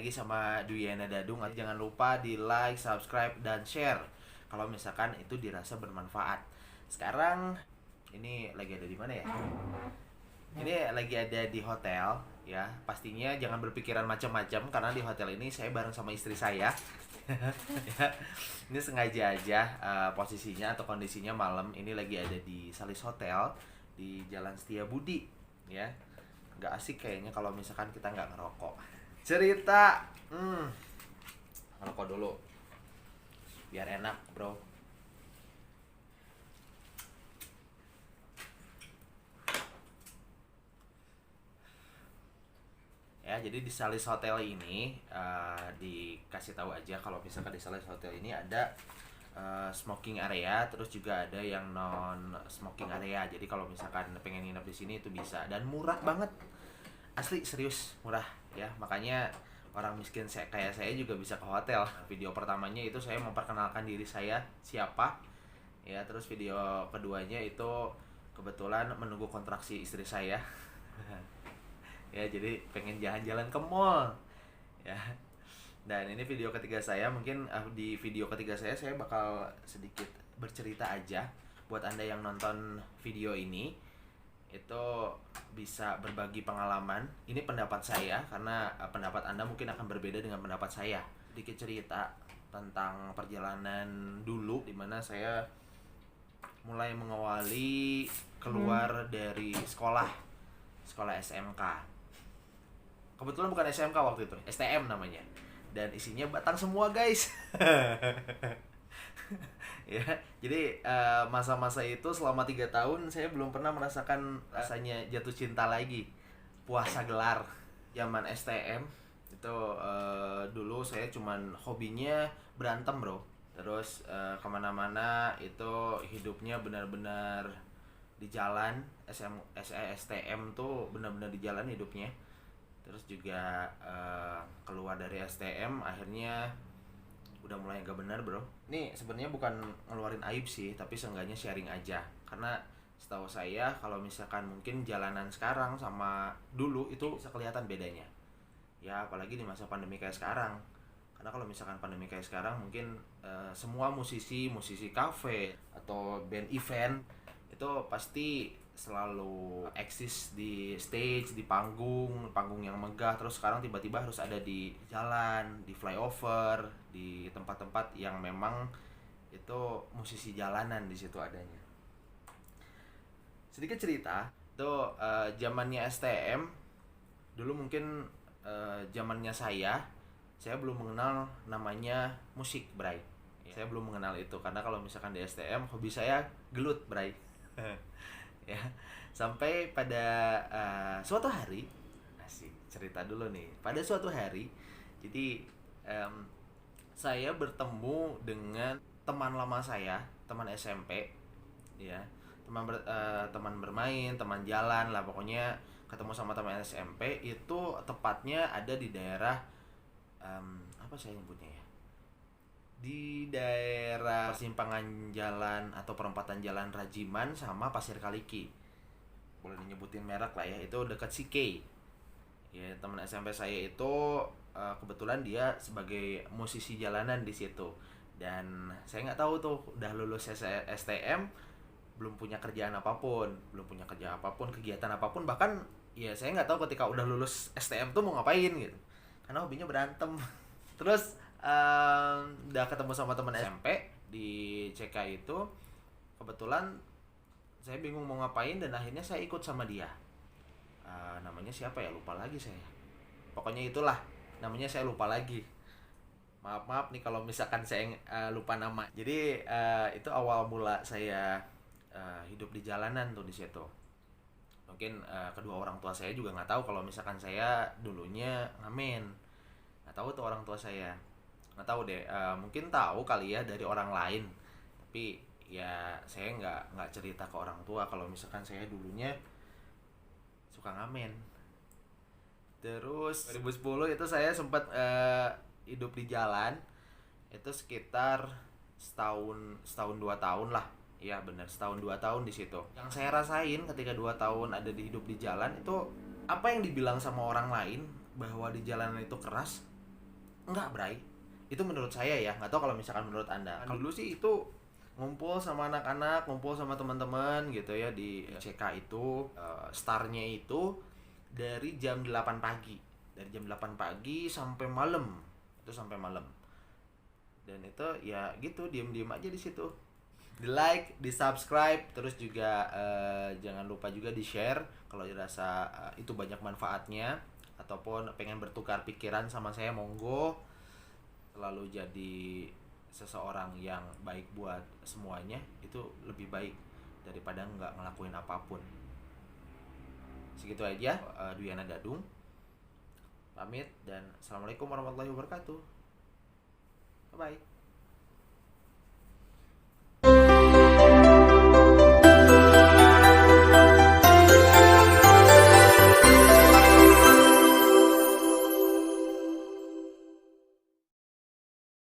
lagi sama Duyana Dadung. Jangan lupa di like, subscribe, dan share kalau misalkan itu dirasa bermanfaat. Sekarang ini lagi ada di mana ya? Ini lagi ada di hotel ya. Pastinya jangan berpikiran macam-macam karena di hotel ini saya bareng sama istri saya. Ya, ini sengaja aja posisinya atau kondisinya malam ini lagi ada di Salis Hotel di Jalan Setiabudi ya. Nggak asik kayaknya kalau misalkan kita nggak ngerokok. Cerita ngerokok dulu biar enak bro. Ya, jadi di Salis Hotel ini dikasih tahu aja kalau misalkan di Salis Hotel ini ada smoking area, terus juga ada yang non smoking area. Jadi kalau misalkan pengen nginep di sini itu bisa, dan murah banget. Asli serius murah ya. Makanya orang miskin kayak saya juga bisa ke hotel. Video pertamanya itu saya memperkenalkan diri saya siapa. Ya, terus video keduanya itu kebetulan menunggu kontraksi istri saya. Ya, jadi pengen jalan-jalan ke mall ya. Dan ini video ketiga saya. Mungkin di video ketiga saya bakal sedikit bercerita aja buat anda yang nonton video ini, itu bisa berbagi pengalaman. Ini pendapat saya karena pendapat anda mungkin akan berbeda dengan pendapat saya. Sedikit cerita tentang perjalanan dulu dimana saya mulai mengawali keluar dari sekolah SMK. Kebetulan bukan SMK waktu itu, STM namanya. Dan isinya batang semua guys. Ya, jadi masa-masa itu selama 3 tahun saya belum pernah merasakan rasanya jatuh cinta lagi. Puasa gelar zaman STM itu dulu saya cuman hobinya berantem bro. Terus kemana-mana itu hidupnya benar-benar di jalan. STM tuh benar-benar di jalan hidupnya. Terus juga keluar dari STM akhirnya udah mulai gak benar bro. Ini sebenarnya bukan ngeluarin aib sih, tapi seenggaknya sharing aja. Karena setahu saya kalau misalkan mungkin jalanan sekarang sama dulu itu bisa kelihatan bedanya. Ya apalagi di masa pandemi kayak sekarang. Karena kalau misalkan pandemi kayak sekarang mungkin semua musisi kafe atau band event itu pasti selalu eksis di stage, di panggung yang megah. Terus sekarang tiba-tiba harus ada di jalan, di flyover, di tempat-tempat yang memang itu musisi jalanan di situ adanya. Sedikit cerita, itu zamannya STM dulu mungkin zamannya saya belum mengenal namanya musik, Bray. Saya belum mengenal itu karena kalau misalkan di STM hobi saya gelut, Bray. Ya, sampai pada suatu hari, asik cerita dulu nih. Pada suatu hari, jadi saya bertemu dengan teman lama saya, teman SMP, ya, teman bermain, teman jalan lah pokoknya. Ketemu sama teman SMP itu tepatnya ada di daerah apa saya nyebutnya ya? Di daerah persimpangan jalan atau perempatan jalan Rajiman sama Pasir Kaliki. Boleh nyebutin merek lah ya, itu dekat CK. Ya, teman SMP saya itu kebetulan dia sebagai musisi jalanan di situ. Dan saya nggak tahu tuh udah lulus STM belum punya kerjaan apapun, kegiatan apapun, bahkan ya saya nggak tahu ketika udah lulus STM tuh mau ngapain gitu. Karena hobinya berantem. Terus udah ketemu sama teman SMP di CK itu, kebetulan saya bingung mau ngapain dan akhirnya saya ikut sama dia. Namanya siapa ya, lupa lagi saya. Pokoknya itulah, namanya saya lupa lagi. Maaf nih kalau misalkan saya lupa nama. Jadi itu awal mula saya hidup di jalanan tuh di situ. Mungkin kedua orang tua saya juga nggak tahu kalau misalkan saya dulunya ngamen. Nggak tahu tuh orang tua saya. Nggak tahu deh, mungkin tahu kali ya dari orang lain, tapi ya saya nggak cerita ke orang tua kalau misalkan saya dulunya suka ngamen. Terus 2010 itu saya sempat hidup di jalan itu sekitar setahun 2 tahun lah. Ya benar, setahun 2 tahun di situ. Yang saya rasain ketika 2 tahun ada di hidup di jalan itu, apa yang dibilang sama orang lain bahwa di jalanan itu keras, Enggak, Bray. Itu menurut saya ya, nggak tahu kalau misalkan menurut Anda. Kalau dulu sih itu ngumpul sama anak-anak, ngumpul sama teman-teman gitu ya di CK itu, startnya itu dari jam 8 pagi. Dari jam 8 pagi sampai malam. Itu sampai malam. Dan itu ya gitu, diem-diem aja di situ. Di like, di subscribe, terus juga jangan lupa juga di share kalau dirasa itu banyak manfaatnya, ataupun pengen bertukar pikiran sama saya, monggo. Selalu jadi seseorang yang baik buat semuanya itu lebih baik daripada nggak ngelakuin apapun. Segitu aja. Duyana Dadung pamit dan assalamualaikum warahmatullahi wabarakatuh. Bye bye.